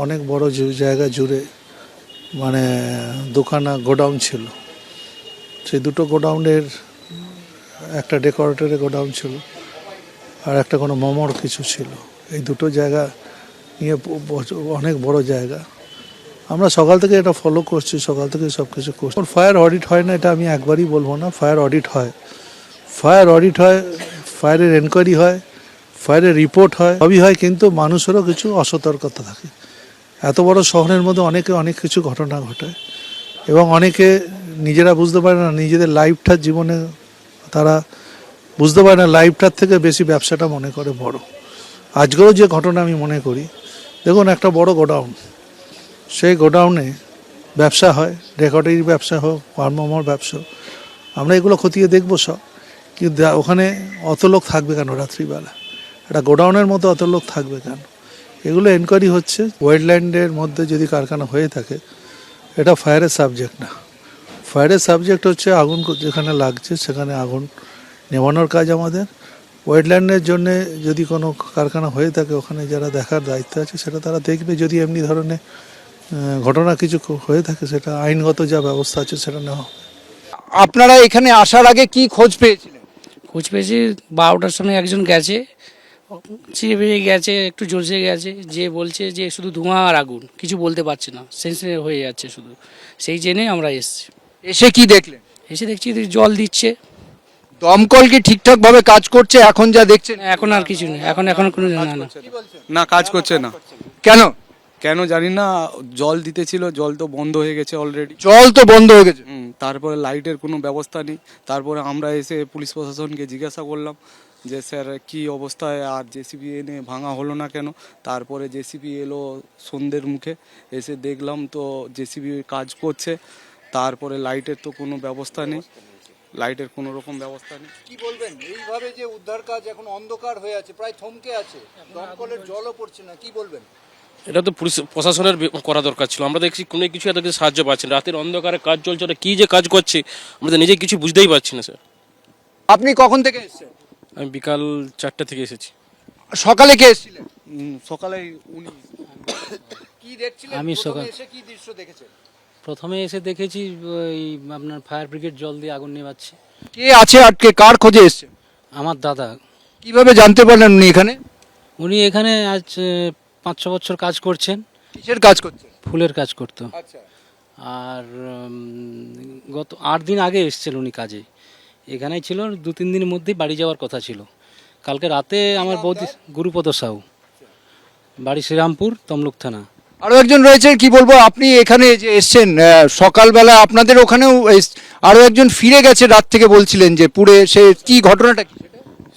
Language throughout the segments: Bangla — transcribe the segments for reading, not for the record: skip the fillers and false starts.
অনেক বড় জায়গা জুড়ে মানে দুখানা গোডাউন ছিল। সেই দুটো গোডাউনের একটা ডেকোরেটরের গোডাউন ছিল আর একটা কোনো মোমোর কিছু ছিল। এই দুটো জায়গা নিয়ে অনেক বড় জায়গা। আমরা সকাল থেকে এটা ফলো করছি, সকাল থেকে সব কিছু করছি। ফায়ার অডিট হয় না এটা আমি একবারই বলবো না, ফায়ার অডিট হয়, ফায়ারের এনকোয়ারি হয়, ফায়ারের রিপোর্ট হয়, সবই হয়, কিন্তু মানুষেরও কিছু অসতর্কতা থাকে। এত বড় শহরের মধ্যে অনেক কিছু ঘটনা ঘটায় এবং অনেকে নিজেরা বুঝতে পারে না, নিজেদের লাইফটার জীবনে তারা বুঝতে পারে না, লাইফটার থেকে বেশি ব্যবসাটা মনে করে বড়। আজকেও যে ঘটনা আমি মনে করি, দেখুন একটা বড় গোডাউন, সেই গোডাউনে ব্যবসা হয়, রেকর্ডের ব্যবসা হোক, মোমোর ব্যবসা, আমরা এগুলো খতিয়ে দেখবো সব, কিন্তু ওখানে অত লোক থাকবে কেন রাত্রিবেলা? একটা গোডাউনের মধ্যে অত লোক থাকবে কেন? এগুলো এনকোয়ারি হচ্ছে। ওয়েটল্যান্ডের মধ্যে যদি কারখানা হয়ে থাকে, এটা ফায়ারের সাবজেক্ট না। ফায়ারের সাবজেক্ট হচ্ছে আগুন যেখানে লাগছে সেখানে আগুন নেভানোর কাজ আমাদের। ওয়েটল্যান্ডের জন্যে যদি কোনো কারখানা হয়ে থাকে, ওখানে যারা দেখার দায়িত্ব আছে সেটা তারা দেখবে। যদি এমনি ধরনের ঘটনা কিছু হয়ে থাকে, সেটা আইনগত যা ব্যবস্থা আছে সেটা নেওয়া হবে। আপনারা এখানে আসার আগে কি খোঁজ পেয়েছিলেন? খোঁজ পেয়েছি 12টার সময় একজন গেছে, চিড়ে বেরিয়ে গেছে, একটু জলসে গেছে, যে বলছে যে শুধু ধোঁয়া আর আগুন, কিছু বলতে পারছে না, সেন্সিটিভ হয়ে যাচ্ছে শুধু। সেই জেনে আমরা এসেছি। এসে কি দেখলেন? এসে দেখছি জল দিচ্ছে। দমকল কি ঠিকঠাক ভাবে কাজ করছে এখন যা দেখছেন? এখন আর কিছু নেই, এখন কোনো না। না, কাজ করছে না। কেন? কেন জানি না, জল দিতেছিল, জল তো বন্ধ হয়ে গেছে অলরেডি। জল তো বন্ধ হয়ে গেছে। তারপরে লাইটের কোনো ব্যবস্থা নেই। তারপরে আমরা এসে পুলিশ প্রশাসনকে জিজ্ঞাসা করলাম যে স্যার কি অবস্থায়, আর জেসিবি এনে ভাঙা হলো না কেন? তারপরে জেসিবি এলো সন্ধ্যের মুখে, এসে দেখলাম তো জেসিবি কাজ করছে। তারপরে লাইটের তো কোনো ব্যবস্থা নেই, লাইটের কোনো রকম ব্যবস্থা নেই। কি বলবেন এইভাবে যে উদ্ধার কাজ এখন অন্ধকার হয়ে আছে, প্রায় থমকে আছে, দমকলের জলও পড়ছে না, কি বলবেন? এটা তো পুলিশ প্রশাসনের করা দরকার ছিল। আমরা দেখছি কোনো কিছু এত কিছু সাহায্য পাচ্ছি না। রাতের অন্ধকারে কাজ চলছে, ওটা কী যে কাজ করছে আমরা তো নিজে কিছু বুঝতেই পারছি না স্যার। আপনি কখন থেকে এসেছেন? আমি বিকাল 4টা থেকে এসেছি। সকালে কে এসেছিলেন? সকালে উনি কি দেখছিলেন? আমি প্রথমে এসে কি দৃশ্য দেখেছেন? প্রথমে এসে দেখেছি ওই আপনার ফায়ার ব্রিগেড জল দিয়ে আগুন নেভাচ্ছে। কে আছে আটকে, কার খোঁজে এসেছেন? আমার দাদা। কিভাবে জানতে পারলেন উনি এখানে? উনি এখানে আজ 5-6 বছর কাজ করছেন। কিসের কাজ করছেন? ফুলের কাজ করতো। আচ্ছা। আর গত 8 দিন আগে এসেছিল উনি কাজে, এখানেই ছিল। 2-3 দিনের মধ্যেই বাড়ি যাওয়ার কথা ছিল। কালকে রাতে আমার বৌদি গুরুপদ সাউ, বাড়ি শ্রীরামপুর, তমলুক থানা। আরো একজন রয়েছে, কি বলবো, আপনি এখানে যে এসছেন সকালবেলা, আপনাদের ওখানেও আরো একজন ফিরে গেছে রাত থেকে, বলছিলেন যে পুড়ে, সে কি ঘটনাটা কি?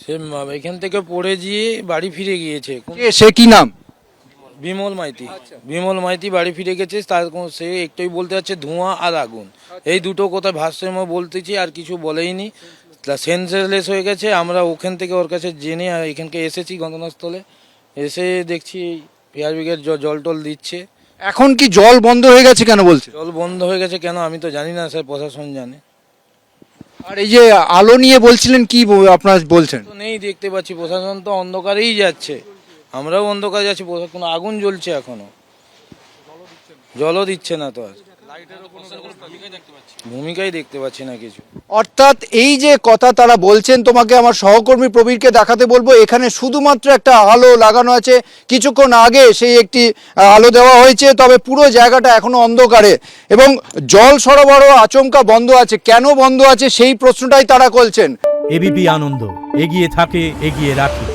সে এখান থেকে পড়ে গিয়ে বাড়ি ফিরে গিয়েছে। সে কি নাম? বিমল মাইতি। বিমল মাইতি বাড়ি ফিরে গেছে। তার সে একটাই বলতে যাচ্ছে ধোঁয়া আর আগুন, এই দুটো কথা ভাষ্যময় বলতেছি, আর কিছু বলেইনি। সেন্সলেস হয়ে গেছে। আমরা ওখান থেকে ওর কাছে জেনে এখানকে এসেছি ঘটনাস্থলে। এসে দেখছি ফায়ার ব্রিগেড জল টল দিচ্ছে। এখন কি জল বন্ধ হয়ে গেছে কেন বলছে? জল বন্ধ হয়ে গেছে কেন আমি তো জানি না স্যার, প্রশাসন জানে। আর এই যে আলো নিয়ে বলছিলেন, কি আপনারা বলছেন? তো নেই, দেখতে পাচ্ছি প্রশাসন তো অন্ধকারেই যাচ্ছে, আমরাও অন্ধকারে যাচ্ছি। কোনো আগুন জ্বলছে এখনো, জলও দিচ্ছে না তো, আর ভূমিকাই দেখতে পাচ্ছি না কিছু। অর্থাৎ এই যে কথা তারা বলছেন, তোমাকে আমার সহকর্মী প্রবীরকে দেখাতে বলবো, এখানে শুধুমাত্র একটা আলো লাগানো আছে। কিছুক্ষণ আগে সেই একটি আলো দেওয়া হয়েছে, তবে পুরো জায়গাটা এখনো অন্ধকারে এবং জল সরবরাহ আচমকা বন্ধ আছে। কেন বন্ধ আছে সেই প্রশ্নটাই তারা করছেন। এবিপি আনন্দ, এগিয়ে থাকে, এগিয়ে রাখে।